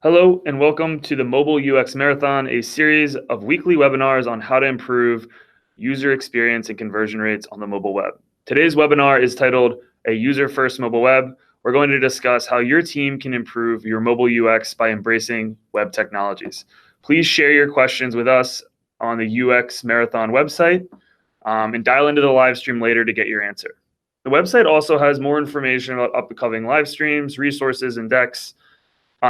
Hello and welcome to the Mobile UX Marathon, a series of weekly webinars on how to improve user experience and conversion rates on the mobile web. Today's webinar is titled A User-First Mobile Web. We're going to discuss how your team can improve your mobile UX by embracing web technologies. Please share your questions with us on the UX Marathon website and dial into the live stream later to get your answer. The website also has more information about upcoming live streams, resources, and decks.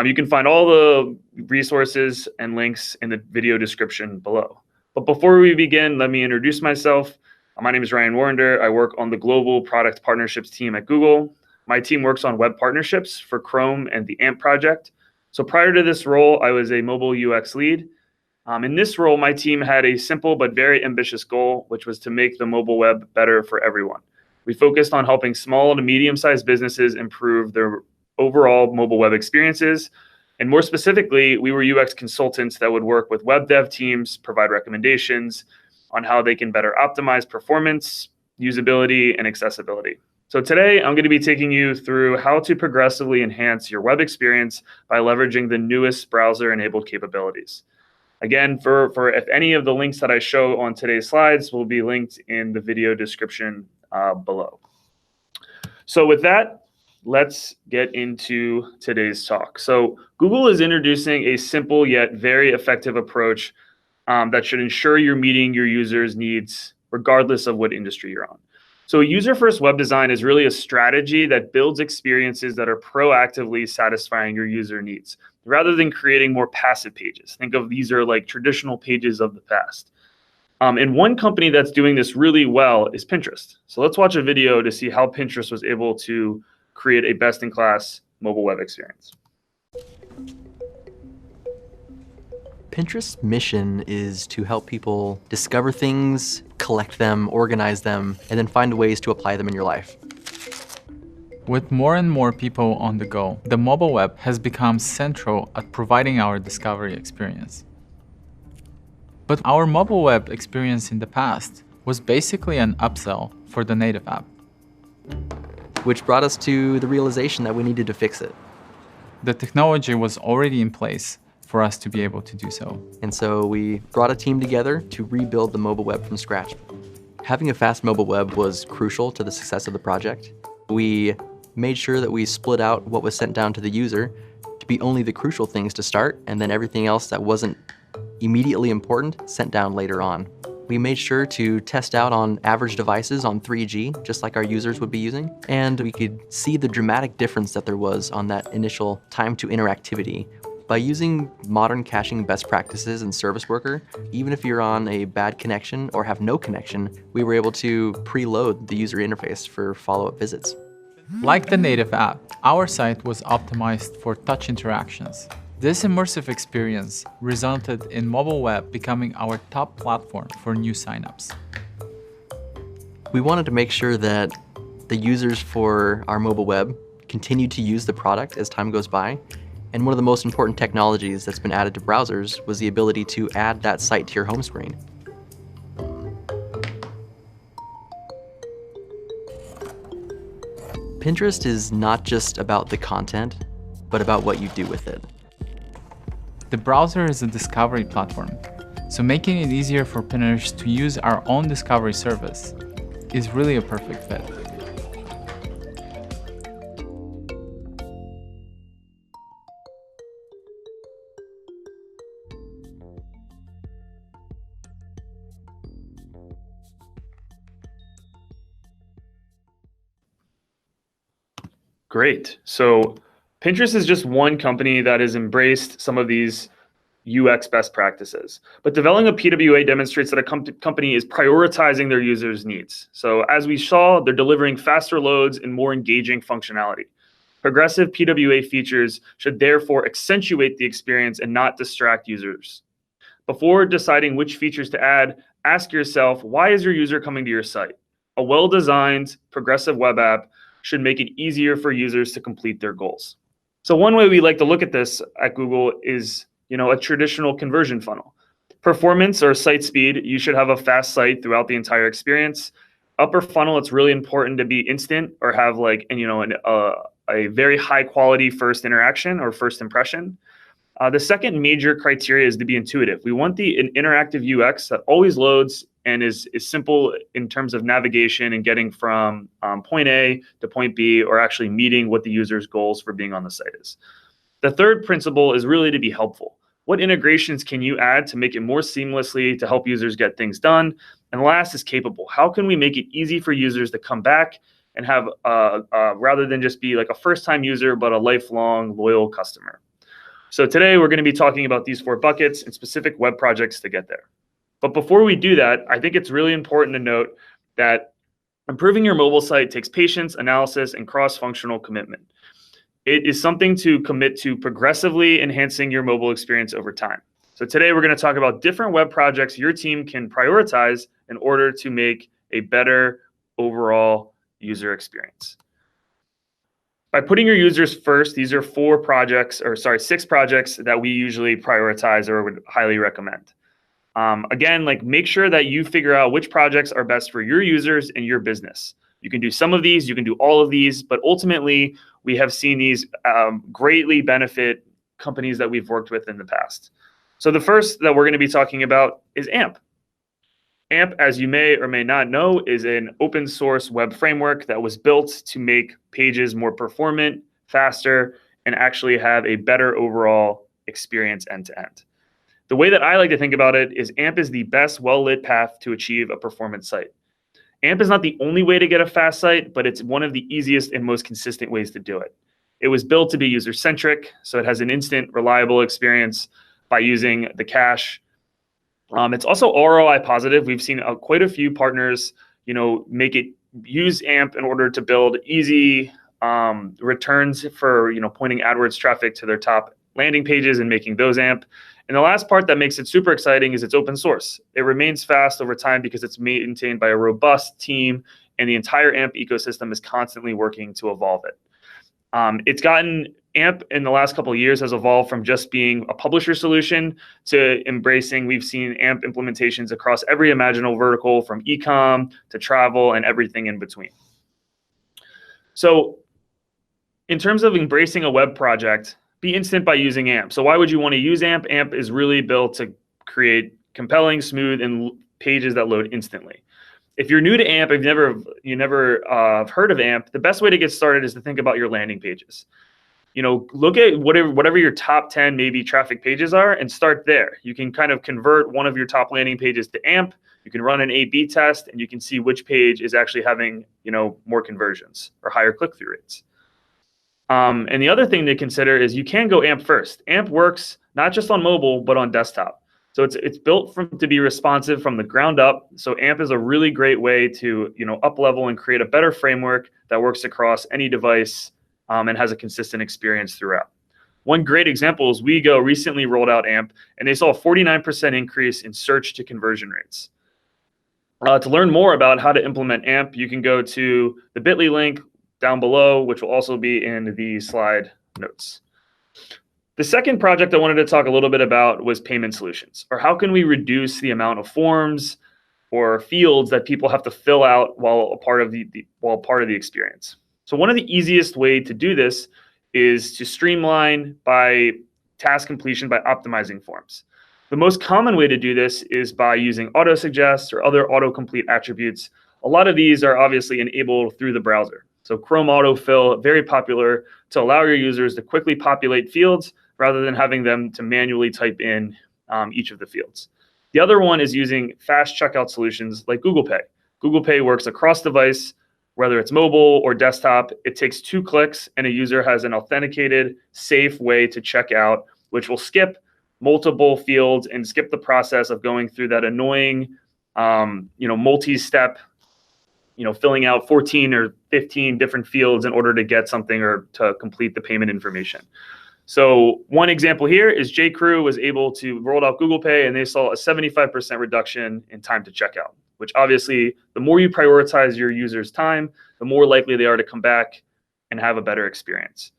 You can find all the resources and links in the video description below. But before we begin, let me introduce myself. My name is Ryan Warrender. I work on the Global Product Partnerships team at Google. My team works on web partnerships for Chrome and the AMP project. So prior to this role, I was a mobile UX lead. In this role, my team had a simple but very ambitious goal, which was to make the mobile web better for everyone. We focused on helping small to medium-sized businesses improve their overall mobile web experiences. And more specifically, we were UX consultants that would work with web dev teams, provide recommendations on how they can better optimize performance, usability, and accessibility. So today, I'm going to be taking you through how to progressively enhance your web experience by leveraging the newest browser-enabled capabilities. Again, for if any of the links that I show on today's slides will be linked in the video description below. So with that, let's get into today's talk. So Google is introducing a simple yet very effective approach that should ensure you're meeting your users' needs regardless of what industry you're on. So user-first web design is really a strategy that builds experiences that are proactively satisfying your user needs, rather than creating more passive pages. Think of these are like traditional pages of the past. And one company that's doing this really well is Pinterest. So let's watch a video to see how Pinterest was able to create a best-in-class mobile web experience. Pinterest's mission is to help people discover things, collect them, organize them, and then find ways to apply them in your life. With more and more people on the go, the mobile web has become central at providing our discovery experience. But our mobile web experience in the past was basically an upsell for the native app, which brought us to the realization that we needed to fix it. The technology was already in place for us to be able to do so. And so we brought a team together to rebuild the mobile web from scratch. Having a fast mobile web was crucial to the success of the project. We made sure that we split out what was sent down to the user to be only the crucial things to start, and then everything else that wasn't immediately important sent down later on. We made sure to test out on average devices on 3G, just like our users would be using, and we could see the dramatic difference that there was on that initial time to interactivity. By using modern caching best practices in Service Worker, even if you're on a bad connection or have no connection, we were able to preload the user interface for follow-up visits. Like the native app, our site was optimized for touch interactions. This immersive experience resulted in mobile web becoming our top platform for new signups. We wanted to make sure that the users for our mobile web continue to use the product as time goes by. And one of the most important technologies that's been added to browsers was the ability to add that site to your home screen. Pinterest is not just about the content, but about what you do with it. The browser is a discovery platform, so making it easier for Pinners to use our own discovery service is really a perfect fit. Great. So Pinterest is just one company that has embraced some of these UX best practices. But developing a PWA demonstrates that a company is prioritizing their users' needs. So as we saw, they're delivering faster loads and more engaging functionality. Progressive PWA features should therefore accentuate the experience and not distract users. Before deciding which features to add, ask yourself, why is your user coming to your site? A well-designed progressive web app should make it easier for users to complete their goals. So one way we like to look at this at Google is, a traditional conversion funnel. Performance or site speed, you should have a fast site throughout the entire experience. Upper funnel, it's really important to be instant or have a very high quality first interaction or first impression. The second major criteria is to be intuitive. We want an interactive UX that always loads and is simple in terms of navigation and getting from point A to point B, or actually meeting what the user's goals for being on the site is. The third principle is really to be helpful. What integrations can you add to make it more seamlessly to help users get things done? And last is capable. How can we make it easy for users to come back and have, rather than just be like a first-time user, but a lifelong loyal customer? So today we're going to be talking about these 4 buckets and specific web projects to get there. But before we do that, I think it's really important to note that improving your mobile site takes patience, analysis, and cross-functional commitment. It is something to commit to progressively enhancing your mobile experience over time. So today we're going to talk about different web projects your team can prioritize in order to make a better overall user experience. By putting your users first, these are 6 projects that we usually prioritize or would highly recommend. Again, make sure that you figure out which projects are best for your users and your business. You can do some of these, you can do all of these, but ultimately we have seen these greatly benefit companies that we've worked with in the past. So the first that we're going to be talking about is AMP. AMP, as you may or may not know, is an open source web framework that was built to make pages more performant, faster, and actually have a better overall experience end to end. The way that I like to think about it is AMP is the best well-lit path to achieve a performant site. AMP is not the only way to get a fast site, but it's one of the easiest and most consistent ways to do it. It was built to be user-centric, so it has an instant, reliable experience by using the cache. It's also ROI positive. We've seen quite a few partners, use AMP in order to build easy returns for, pointing AdWords traffic to their top landing pages and making those AMP. And the last part that makes it super exciting is it's open source. It remains fast over time because it's maintained by a robust team, and the entire AMP ecosystem is constantly working to evolve it. AMP in the last couple of years has evolved from just being a publisher solution to embracing, we've seen AMP implementations across every imaginable vertical, from e-com to travel and everything in between. So in terms of embracing a web project, be instant by using AMP. So why would you want to use AMP? AMP is really built to create compelling, smooth, and pages that load instantly. If you're new to AMP, if you never heard of AMP, the best way to get started is to think about your landing pages. Look at whatever your top 10 maybe traffic pages are and start there. You can kind of convert one of your top landing pages to AMP. You can run an A/B test, and you can see which page is actually having more conversions or higher click-through rates. And the other thing to consider is you can go AMP first. AMP works not just on mobile, but on desktop. So it's built to be responsive from the ground up. So AMP is a really great way to up-level and create a better framework that works across any device and has a consistent experience throughout. One great example is WeGo recently rolled out AMP, and they saw a 49% increase in search to conversion rates. To learn more about how to implement AMP, you can go to the bit.ly link down below, which will also be in the slide notes. The second project I wanted to talk a little bit about was payment solutions, or how can we reduce the amount of forms or fields that people have to fill out while a part of the experience. So one of the easiest way to do this is to streamline by task completion by optimizing forms. The most common way to do this is by using auto-suggest or other autocomplete attributes. A lot of these are obviously enabled through the browser. So Chrome autofill, very popular to allow your users to quickly populate fields rather than having them to manually type in each of the fields. The other one is using fast checkout solutions like Google Pay. Google Pay works across device, whether it's mobile or desktop. It takes 2 clicks and a user has an authenticated, safe way to check out, which will skip multiple fields and skip the process of going through that annoying, multi-step, filling out 14 or 15 different fields in order to get something or to complete the payment information. So one example here is J.Crew was able to roll out Google Pay, and they saw a 75% reduction in time to checkout, which obviously the more you prioritize your users' time, the more likely they are to come back and have a better experience.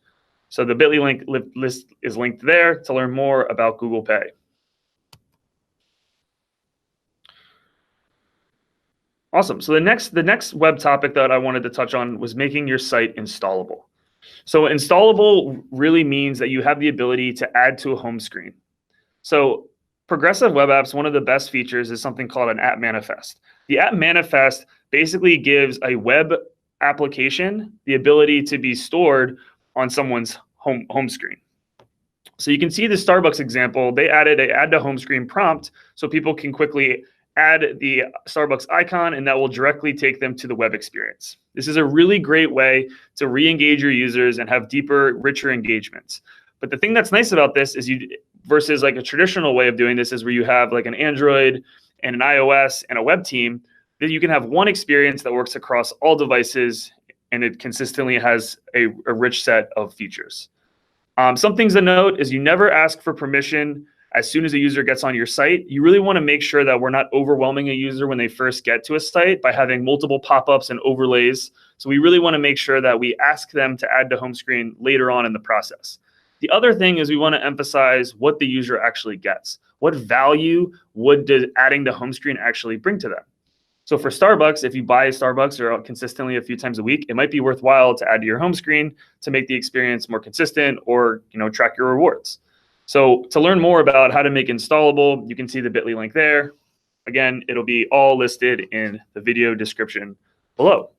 So the bit.ly list is linked there to learn more about Google Pay. Awesome. So the next web topic that I wanted to touch on was making your site installable. So installable really means that you have the ability to add to a home screen. So progressive web apps, one of the best features is something called an app manifest. The app manifest basically gives a web application the ability to be stored on someone's home screen. So you can see the Starbucks example, they added an add to home screen prompt so people can quickly add the Starbucks icon, and that will directly take them to the web experience. This is a really great way to re-engage your users and have deeper, richer engagements. But the thing that's nice about this is versus like a traditional way of doing this is where you have like an Android and an iOS and a web team, that you can have one experience that works across all devices, and it consistently has a rich set of features. Some things to note is you never ask for permission as soon as a user gets on your site. You really want to make sure that we're not overwhelming a user when they first get to a site by having multiple pop-ups and overlays. So we really want to make sure that we ask them to add to home screen later on in the process. The other thing is we want to emphasize what the user actually gets. What value would adding to home screen actually bring to them? So for Starbucks, if you buy Starbucks or consistently a few times a week, it might be worthwhile to add to your home screen to make the experience more consistent, or track your rewards. So to learn more about how to make installable, you can see the bit.ly link there. Again, it'll be all listed in the video description below.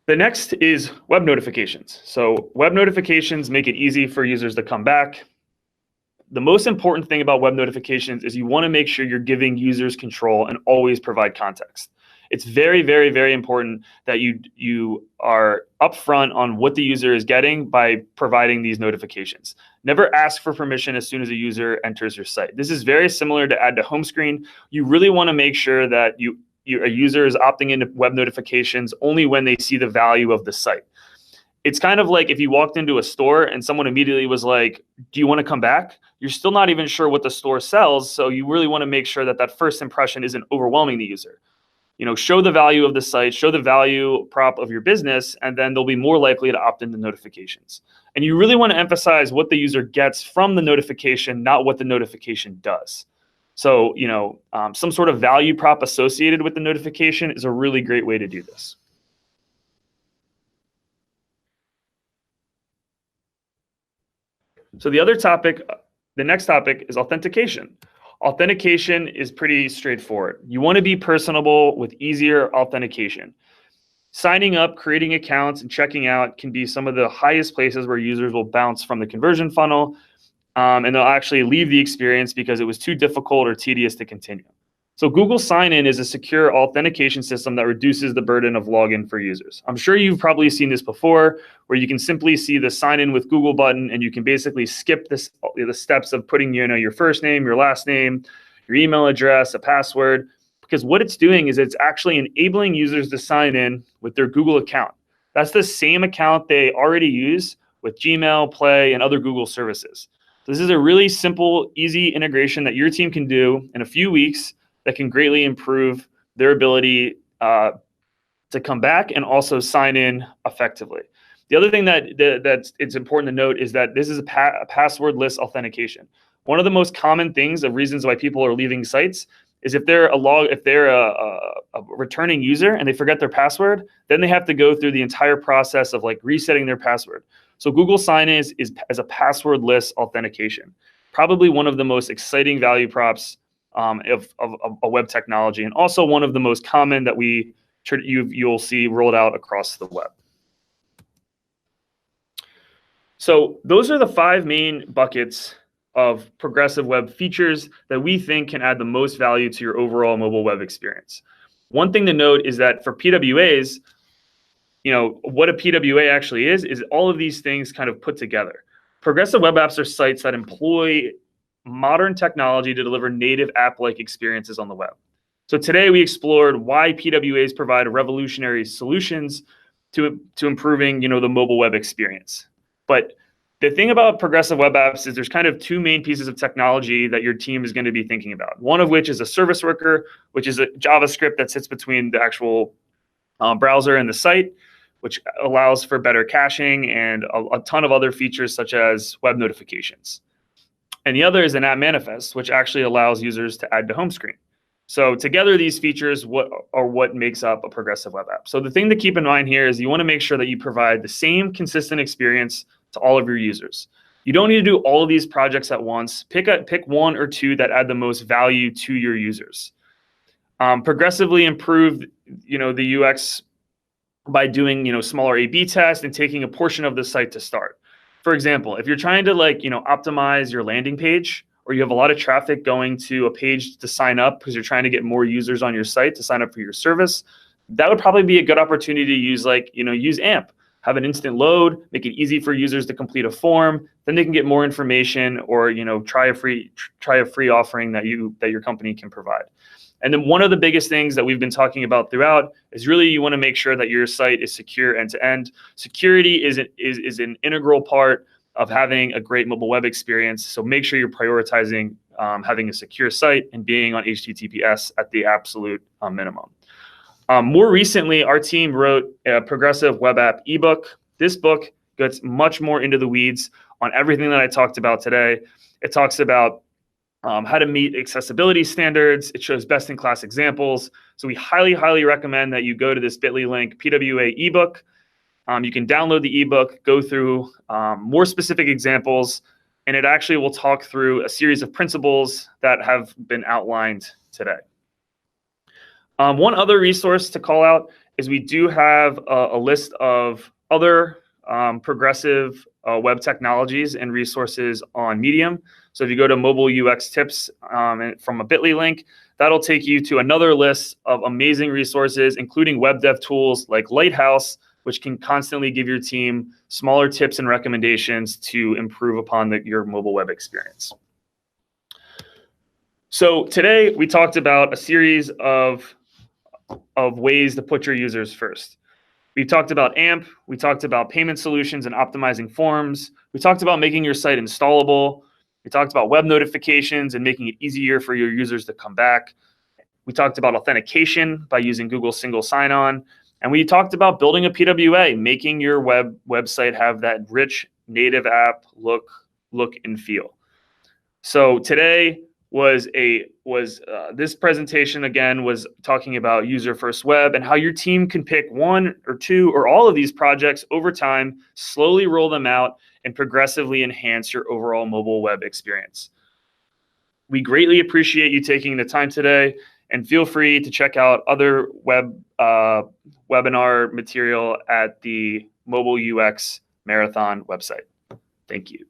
The next is web notifications. So web notifications make it easy for users to come back. The most important thing about web notifications is you want to make sure you're giving users control and always provide context. It's very, very, very important that you are upfront on what the user is getting by providing these notifications. Never ask for permission as soon as a user enters your site. This is very similar to add to home screen. You really want to make sure that a user is opting into web notifications only when they see the value of the site. It's kind of like if you walked into a store and someone immediately was like, do you want to come back? You're still not even sure what the store sells. So you really want to make sure that that first impression isn't overwhelming the user. Show the value of the site, show the value prop of your business, and then they'll be more likely to opt into notifications. And you really want to emphasize what the user gets from the notification, not what the notification does. So, some sort of value prop associated with the notification is a really great way to do this. So the next topic is authentication. Authentication is pretty straightforward. You want to be personable with easier authentication. Signing up, creating accounts, and checking out can be some of the highest places where users will bounce from the conversion funnel, and they'll actually leave the experience because it was too difficult or tedious to continue. So Google Sign-In is a secure authentication system that reduces the burden of login for users. I'm sure you've probably seen this before, where you can simply see the Sign In with Google button, and you can basically skip the steps of putting your first name, your last name, your email address, a password, because what it's doing is it's actually enabling users to sign in with their Google account. That's the same account they already use with Gmail, Play, and other Google services. So this is a really simple, easy integration that your team can do in a few weeks that can greatly improve their ability to come back and also sign in effectively. The other thing that it's important to note is that this is a passwordless authentication. One of the most common things of reasons why people are leaving sites is if they're a returning user and they forget their password, then they have to go through the entire process of like resetting their password. So Google Sign-In is as a passwordless authentication, probably one of the most exciting value props of a web technology, and also one of the most common that you'll see rolled out across the web. So those are the 5 main buckets of progressive web features that we think can add the most value to your overall mobile web experience. One thing to note is that for PWAs, what a PWA actually is all of these things kind of put together. Progressive web apps are sites that employ modern technology to deliver native app-like experiences on the web. So today we explored why PWAs provide revolutionary solutions to improving, the mobile web experience. But the thing about progressive web apps is there's kind of 2 main pieces of technology that your team is going to be thinking about. One of which is a service worker, which is a JavaScript that sits between the actual browser and the site, which allows for better caching and a ton of other features such as web notifications. And the other is an app manifest, which actually allows users to add to home screen. So together, these features are what makes up a progressive web app. So the thing to keep in mind here is you want to make sure that you provide the same consistent experience to all of your users. You don't need to do all of these projects at once. Pick one or two that add the most value to your users. Progressively improve, the UX by doing, smaller A/B tests and taking a portion of the site to start. For example, if you're trying to optimize your landing page, or you have a lot of traffic going to a page to sign up because you're trying to get more users on your site to sign up for your service, that would probably be a good opportunity to use use AMP. Have an instant load, make it easy for users to complete a form, then they can get more information, or try a free offering that your company can provide. And then one of the biggest things that we've been talking about throughout is really you want to make sure that your site is secure end to end. Security is an integral part of having a great mobile web experience. So make sure you're prioritizing having a secure site and being on HTTPS at the absolute minimum. More recently, our team wrote a progressive web app ebook. This book gets much more into the weeds on everything that I talked about today. It talks about how to meet accessibility standards. It shows best-in-class examples. So we highly, highly recommend that you go to this bit.ly link, PWA ebook. You can download the ebook, go through more specific examples, and it actually will talk through a series of principles that have been outlined today. One other resource to call out is we do have a list of other progressive web technologies and resources on Medium. So if you go to Mobile UX Tips from a bit.ly link, that'll take you to another list of amazing resources, including web dev tools like Lighthouse, which can constantly give your team smaller tips and recommendations to improve upon your mobile web experience. So today we talked about a series of ways to put your users first. We talked about AMP, we talked about payment solutions and optimizing forms. We talked about making your site installable. We talked about web notifications and making it easier for your users to come back. We talked about authentication by using Google Single Sign-On. And we talked about building a PWA, making your website have that rich native app look and feel. So today this presentation again was talking about user first web and how your team can pick one or two or all of these projects over time, slowly roll them out, and progressively enhance your overall mobile web experience. We greatly appreciate you taking the time today, and feel free to check out other webinar material at the Mobile UX Marathon website. Thank you.